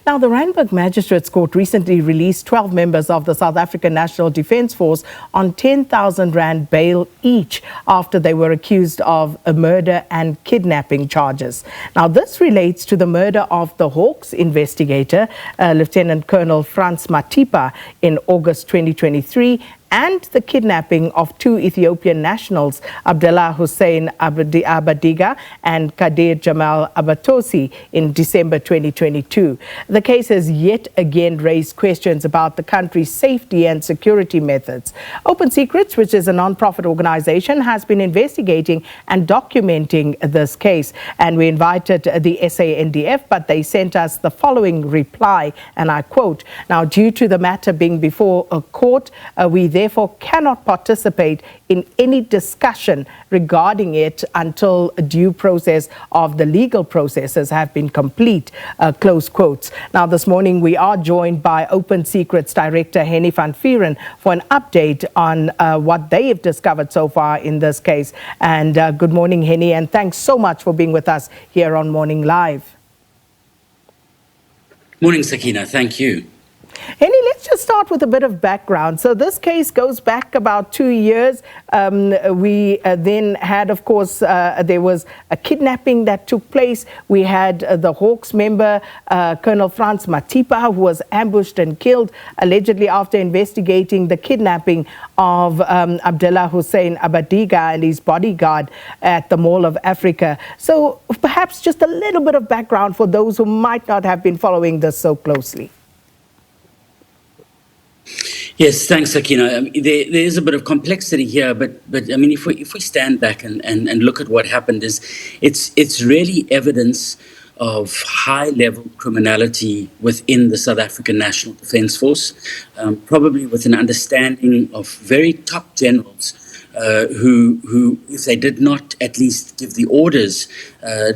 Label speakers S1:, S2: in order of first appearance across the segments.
S1: Now, the Randburg Magistrates Court recently released 12 members of the South African National Defence Force on 10,000 Rand bail each after they were accused of a murder and kidnapping charges. Now, this relates to the murder of the Hawks investigator, Lieutenant Colonel Frans Mathipa, in August 2023, and the kidnapping of two Ethiopian nationals, Abdella Hussein Abadiga and Kadir Jemal Abotese, in December 2022. The case has yet again raised questions about the country's safety and security methods. Open Secrets, which is a non-profit organization, has been investigating and documenting this case. And we invited the SANDF, but they sent us the following reply, and I quote, "Now, due to the matter being before a court, we therefore cannot participate in any discussion regarding it until due process of the legal processes have been complete," close quotes. Now, this morning we are joined by Open Secrets Director Hennie van Vuurren for an update on what they have discovered so far in this case. And good morning, Hennie, and thanks so much for being with us here on Morning Live.
S2: Morning, Sakina. Thank you.
S1: Hennie, let's just start with a bit of background. So this case goes back about 2 years. We then had, of course, there was a kidnapping that took place. We had the Hawks member, Colonel Frans Mathipa, who was ambushed and killed, allegedly after investigating the kidnapping of Abdella Hussein Abadiga and his bodyguard at the Mall of Africa. So perhaps just a little bit of background for those who might not have been following this so closely.
S2: Yes, thanks, Sakina. There is a bit of complexity here, but I mean, if we stand back and look at what happened, it's really evidence of high-level criminality within the South African National Defence Force, probably with an understanding of very top generals who, if they did not at least give the orders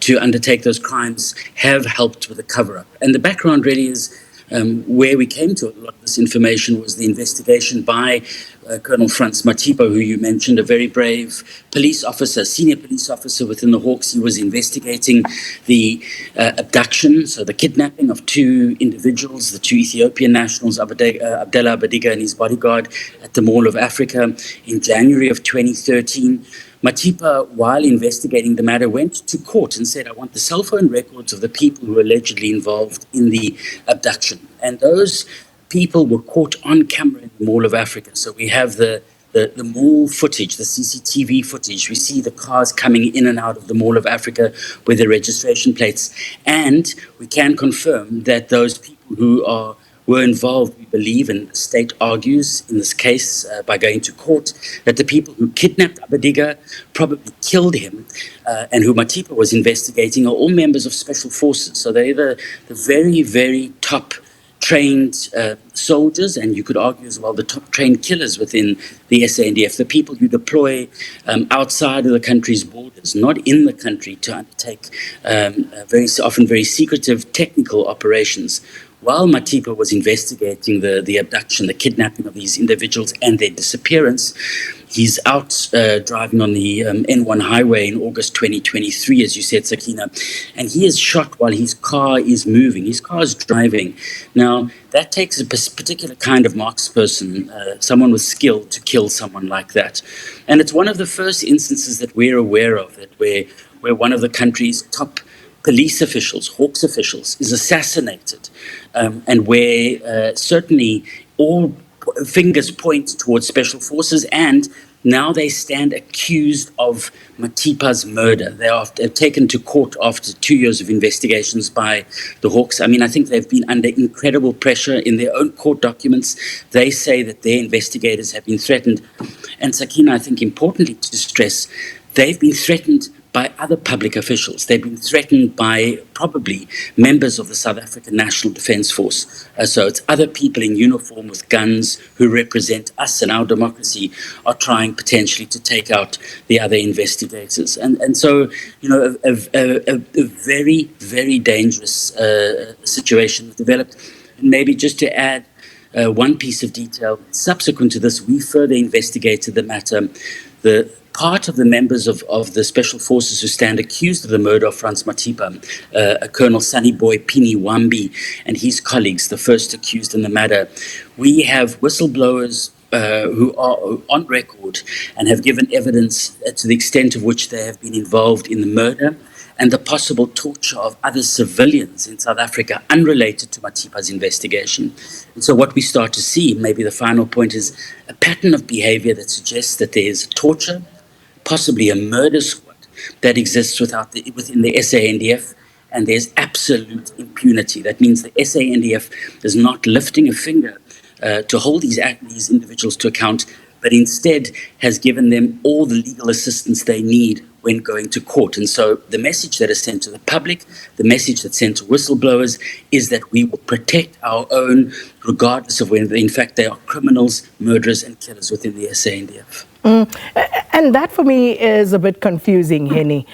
S2: to undertake those crimes, have helped with the cover-up. And the background really is where we came to a lot of this information was the investigation by Colonel Frans Mathipa, who you mentioned, a very brave police officer, senior police officer within the Hawks. He was investigating the abduction, so the kidnapping of two individuals, the two Ethiopian nationals, Abdella Abadiga and his bodyguard, at the Mall of Africa in January of 2013. Mathipa, while investigating the matter, went to court and said, "I want the cell phone records of the people who were allegedly involved in the abduction." And those people were caught on camera in the Mall of Africa. So we have the mall footage, the CCTV footage. We see the cars coming in and out of the Mall of Africa with their registration plates. And we can confirm that those people who were involved, we believe, and the state argues in this case by going to court, that the people who kidnapped Abadiga, probably killed him, and who Mathipa was investigating, are all members of special forces. So they're the very, very top trained soldiers, and you could argue as well the top trained killers within the SANDF, the people who deploy outside of the country's borders, not in the country, to undertake very often very secretive technical operations. While Mathipa was investigating the abduction, the kidnapping of these individuals and their disappearance, he's out driving on the N1 highway in August 2023, as you said, Sakina, and he is shot while his car is moving. His car is driving. Now, that takes a particular kind of marksperson, someone with skill, to kill someone like that. And it's one of the first instances that we're aware of, that where one of the country's top police officials, Hawks officials, is assassinated, and where certainly all fingers point towards special forces, and now they stand accused of Mathipa's murder. They are taken to court after 2 years of investigations by the Hawks. I mean, I think they've been under incredible pressure in their own court documents. They say that their investigators have been threatened. And Sakina, I think importantly to stress, they've been threatened by other public officials. They've been threatened by probably members of the South African National Defence Force. So it's other people in uniform with guns who represent us and our democracy are trying potentially to take out the other investigators. And so, you know, a very, very dangerous situation developed. And maybe just to add one piece of detail, subsequent to this, we further investigated the matter. part of the members of the special forces who stand accused of the murder of Frans Mathipa, Colonel Sunnyboy Pini Wambi and his colleagues, the first accused in the matter. We have whistleblowers who are on record and have given evidence to the extent of which they have been involved in the murder and the possible torture of other civilians in South Africa unrelated to Mathipa's investigation. And so what we start to see, maybe the final point, is a pattern of behavior that suggests that there is torture, possibly a murder squad that exists within the SANDF, and there's absolute impunity. That means the SANDF is not lifting a finger to hold these individuals to account, but instead has given them all the legal assistance they need when going to court. And so the message that is sent to the public, the message that's sent to whistleblowers, is that we will protect our own, regardless of whether, in fact, they are criminals, murderers, and killers within the SANDF.
S1: And that for me is a bit confusing, Hennie,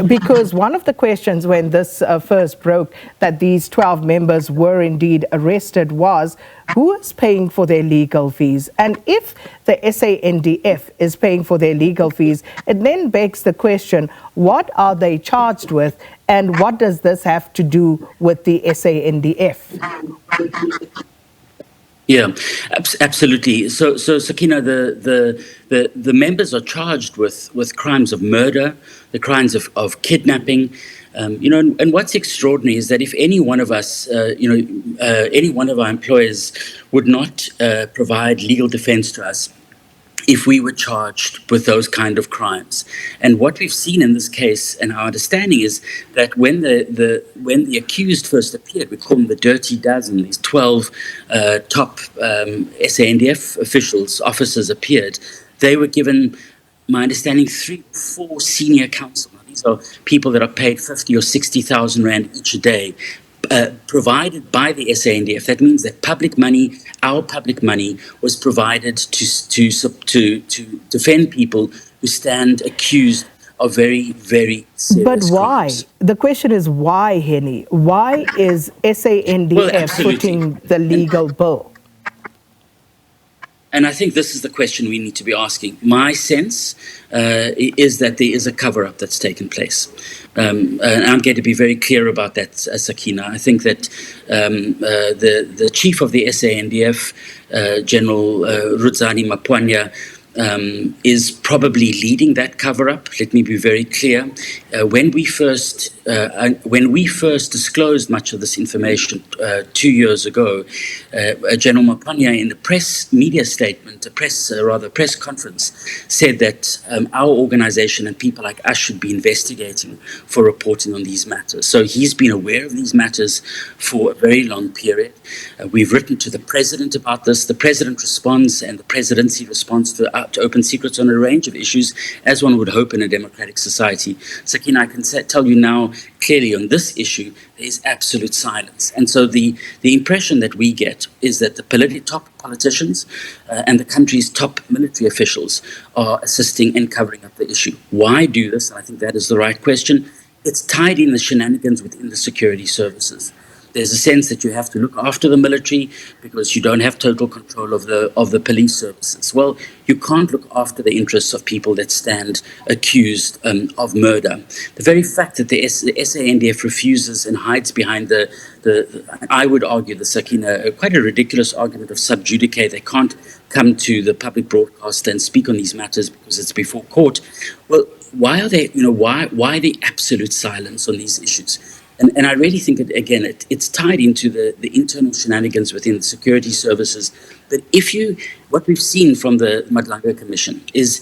S1: because one of the questions when this first broke that these 12 members were indeed arrested was, who is paying for their legal fees? And if the SANDF is paying for their legal fees, it then begs the question, what are they charged with and what does this have to do with the SANDF?
S2: Yeah, absolutely. So Sakina, the members are charged with crimes of murder, the crimes of kidnapping, and what's extraordinary is that if any one of us, any one of our employers would not provide legal defense to us if we were charged with those kind of crimes. And what we've seen in this case, and our understanding is that when the accused first appeared, we call them the Dirty Dozen, these 12 top SANDF officers appeared, they were given, my understanding, 3 or 4 senior counsel. Now, these are people that are paid 50 or 60,000 rand each a day, provided by the SANDF. That means that public money, our public money, was provided to defend people who stand accused of very, very serious
S1: But why?
S2: crimes.
S1: The question is why, Hennie? Why is SANDF footing the legal bill?
S2: And I think this is the question we need to be asking. My sense is that there is a cover-up that's taken place. And I'm going to be very clear about that, Sakina. I think that the chief of the SANDF, General Rudzani Mapwanya, is probably leading that cover-up. Let me be very clear. When we first disclosed much of this information 2 years ago, General Mapwanya, in a press media statement, a press conference, said that our organization and people like us should be investigating for reporting on these matters. So he's been aware of these matters for a very long period. We've written to the president about this. The president responds, and the presidency responds to open secrets on a range of issues, as one would hope in a democratic society. Sakina, I can tell you now clearly on this issue, there is absolute silence. And so the impression that we get is that the top politicians and the country's top military officials are assisting in covering up the issue. Why do this? And I think that is the right question. It's tied in the shenanigans within the security services. There's a sense that you have to look after the military because you don't have total control of the police services. Well, you can't look after the interests of people that stand accused of murder. The very fact that the SANDF refuses and hides behind I would argue, the Sakina, quite a ridiculous argument of sub judice. They can't come to the public broadcast and speak on these matters because it's before court. Well, why are they, why the absolute silence on these issues? And I really think that, again, it's tied into the internal shenanigans within the security services. But what we've seen from the Madlanga Commission is,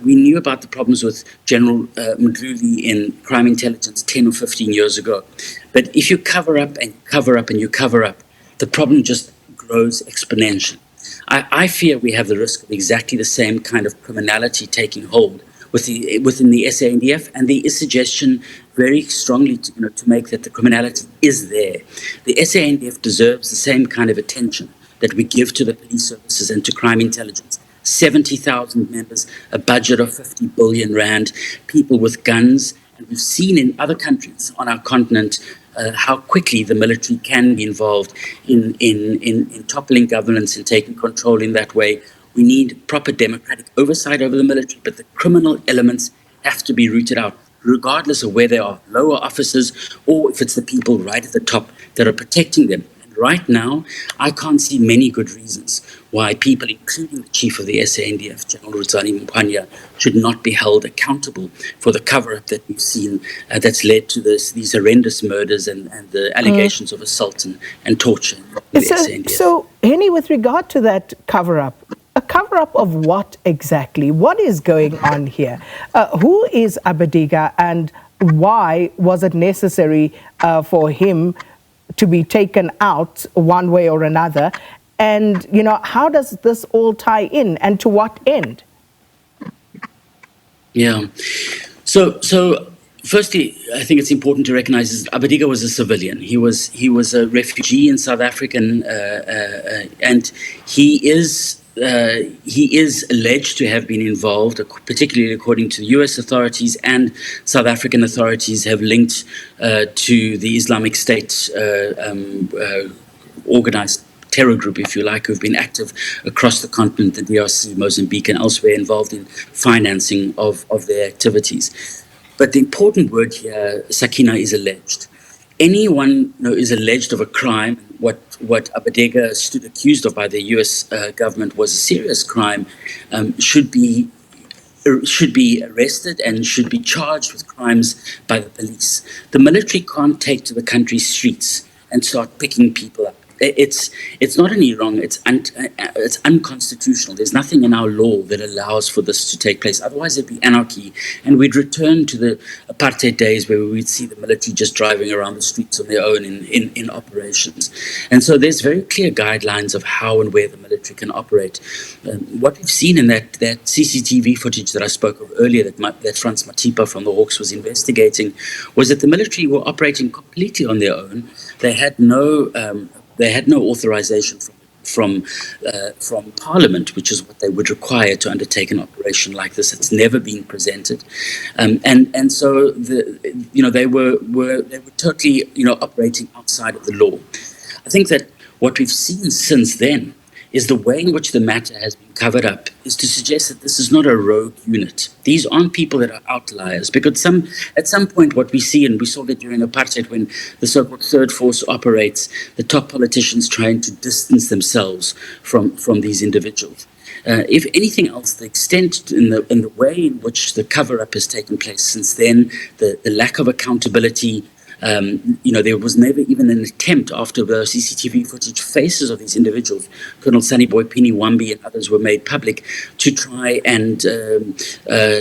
S2: we knew about the problems with General Mdluli in crime intelligence 10 or 15 years ago. But if you cover up and cover up and you cover up, the problem just grows exponentially. I fear we have the risk of exactly the same kind of criminality taking hold within the SANDF, and there is suggestion very strongly to make that the criminality is there. The SANDF deserves the same kind of attention that we give to the police services and to crime intelligence. 70,000 members, a budget of 50 billion rand, people with guns, and we've seen in other countries on our continent how quickly the military can be involved in toppling governments and taking control in that way. We need proper democratic oversight over the military, but the criminal elements have to be rooted out, regardless of where they are, lower officers, or if it's the people right at the top that are protecting them. And right now, I can't see many good reasons why people, including the chief of the SANDF, General Ruzani, should not be held accountable for the cover-up that we've seen that's led to these horrendous murders and the allegations of assault and torture in the SANDF.
S1: So, Hennie, with regard to that cover-up, a cover-up of what exactly? What is going on here? Who is Abadiga, and why was it necessary for him to be taken out one way or another? And, you know, how does this all tie in, and to what end?
S2: Yeah. So firstly, I think it's important to recognize that Abadiga was a civilian. He was a refugee in South Africa, and he is alleged to have been involved, particularly according to the US authorities, and South African authorities have linked to the Islamic State organized terror group, if you like, who've been active across the continent, the DRC, Mozambique, and elsewhere, involved in financing of their activities. But the important word here, Sakina, is alleged. Anyone who is alleged of a crime, what Abadiga stood accused of by the US government was a serious crime, should be arrested and should be charged with crimes by the police. The military can't take to the country's streets and start picking people up. It's not only wrong, it's unconstitutional. There's nothing in our law that allows for this to take place. Otherwise, it'd be anarchy, and we'd return to the apartheid days where we'd see the military just driving around the streets on their own in operations. And so there's very clear guidelines of how and where the military can operate. What we've seen in that CCTV footage that I spoke of earlier, that Frans Mathipa from the Hawks was investigating, was that the military were operating completely on their own. They had no authorization from Parliament, which is what they would require to undertake an operation like this. It's never been presented, and so they were totally operating outside of the law. I think that what we've seen since then is the way in which the matter has been covered up is to suggest that this is not a rogue unit. These aren't people that are outliers, because at some point what we see, and we saw that during apartheid when the so-called third force operates, the top politicians trying to distance themselves from these individuals. If anything else, the extent in the way in which the cover-up has taken place since then, the lack of accountability. There was never even an attempt after the CCTV footage faces of these individuals, Colonel Saniboy Pini Wambi and others were made public, to try and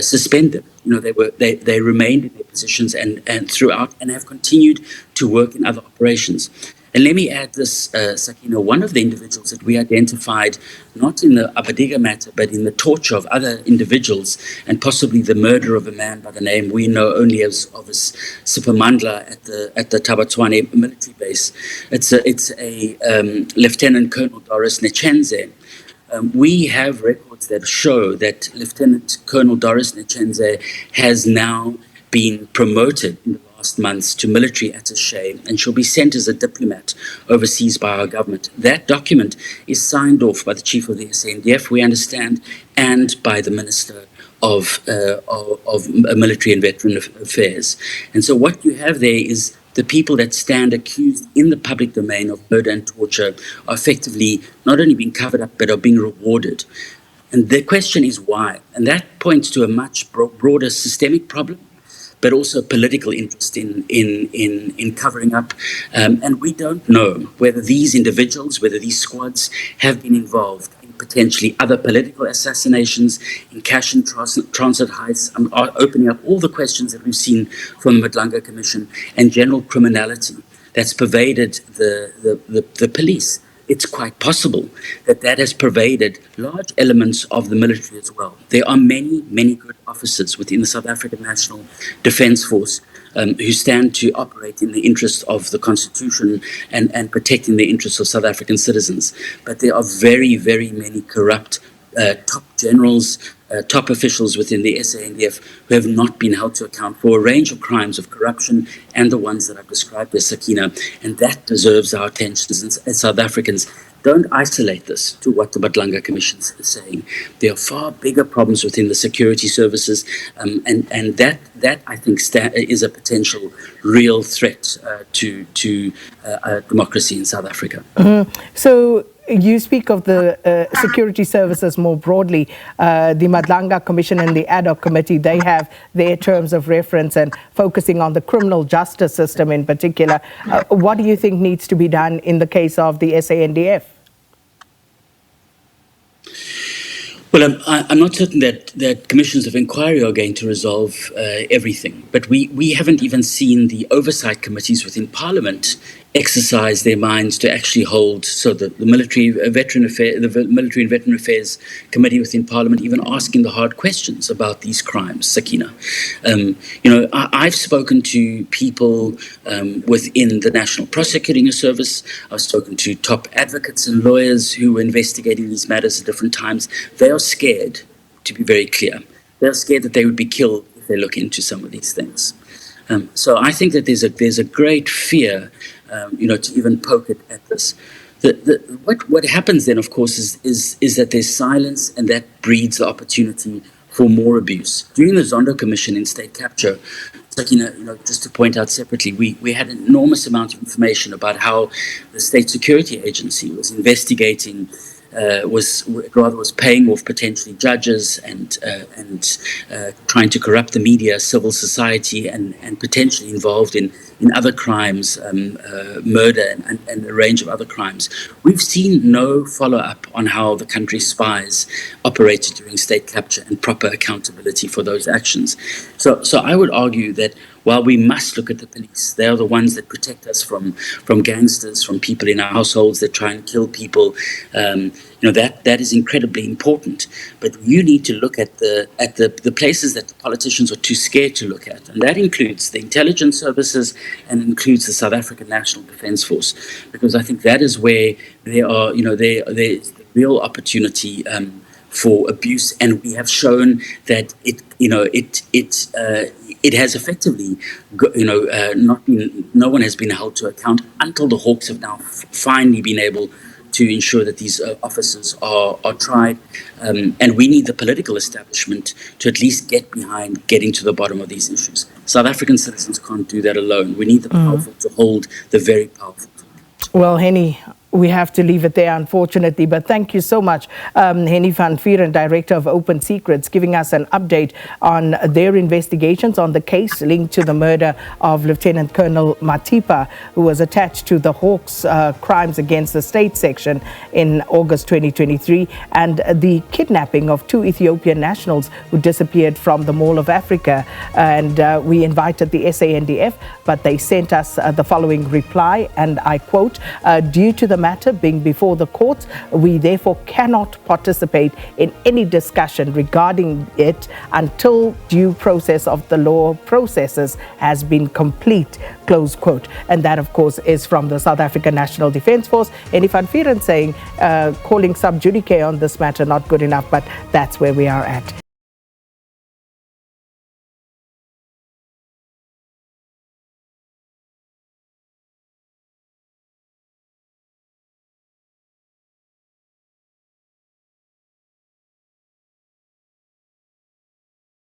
S2: suspend them. They remained in their positions and throughout, and have continued to work in other operations. And let me add this, Sakina, one of the individuals that we identified, not in the Abadiga matter, but in the torture of other individuals, and possibly the murder of a man by the name we know only of as Sipamandla at the Tabatswane military base. It's a Lieutenant Colonel Doris Nechenze. We have records that show that Lieutenant Colonel Doris Nechenze has now been promoted in the last months to military attaché, and she'll be sent as a diplomat overseas by our government. That document is signed off by the chief of the SANDF, we understand, and by the Minister of Military and Veteran Affairs. And so what you have there is the people that stand accused in the public domain of murder and torture are effectively not only being covered up, but are being rewarded. And the question is why? And that points to a much broader systemic problem, but also political interest in covering up. And we don't know whether these individuals, whether these squads have been involved in potentially other political assassinations, in cash and transit heists, are opening up all the questions that we've seen from the Madlanga Commission, and general criminality that's pervaded the police. It's quite possible that has pervaded large elements of the military as well. There are many, many good officers within the South African National Defence Force who stand to operate in the interest of the Constitution and protecting the interests of South African citizens. But there are very, very many corrupt top generals, top officials within the SANDF who have not been held to account for a range of crimes of corruption and the ones that I've described as Sakina, and that deserves our attention as South Africans. Don't isolate this to what the Badlanga Commission is saying. There are far bigger problems within the security services, and that I think is a potential real threat to democracy in South Africa.
S1: So you speak of the security services more broadly. The Madlanga Commission and the Ad hoc Committee, they have their terms of reference and focusing on the criminal justice system in particular. What do you think needs to be done in the case of the SANDF?
S2: Well, I'm not certain that commissions of inquiry are going to resolve everything, but we haven't even seen the oversight committees within Parliament exercise their minds to actually hold. So the military and veteran affairs committee within Parliament even asking the hard questions about these crimes, Sakina. I've spoken to people within the National Prosecuting Service. I've spoken to top advocates and lawyers who are investigating these matters at different times. They are scared, to be very clear. They're scared that they would be killed if they look into some of these things. So I think that there's a great fear, to even poke at this. What happens then, of course, is that there's silence, and that breeds the opportunity for more abuse. During the Zondo Commission in state capture, just to point out separately, we had an enormous amount of information about how the State Security Agency was investigating. Was paying off potentially judges and trying to corrupt the media, civil society, and potentially involved in other crimes, murder and a range of other crimes. We've seen no follow-up on how the country's spies operated during state capture and proper accountability for those actions. So I would argue that while we must look at the police, they are the ones that protect us from gangsters, from people in our households that try and kill people. That is incredibly important. But you need to look at the places that the politicians are too scared to look at, and that includes the intelligence services and includes the South African National Defence Force, because I think that is where there are there's real opportunity for abuse, and we have shown that it has effectively, no one has been held to account until the Hawks have now finally been able to ensure that these officers are tried. And we need the political establishment to at least get behind getting to the bottom of these issues. South African citizens can't do that alone. We need the powerful to hold the very powerful.
S1: Well, Hennie, we have to leave it there, unfortunately. But thank you so much, Hennie van Vuurren, Director of Open Secrets, giving us an update on their investigations on the case linked to the murder of Lieutenant Colonel Mathipa, who was attached to the Hawks Crimes Against the State section in August 2023, and the kidnapping of 2 Ethiopian nationals who disappeared from the Mall of Africa. And we invited the SANDF, but they sent us the following reply, and I quote, due to the matter being before the courts, we therefore cannot participate in any discussion regarding it until due process of the law processes has been complete, close quote. And that, of course, is from the South African National Defence Force. Hennie van Vuurren saying calling sub judice on this matter not good enough, but that's where we are at.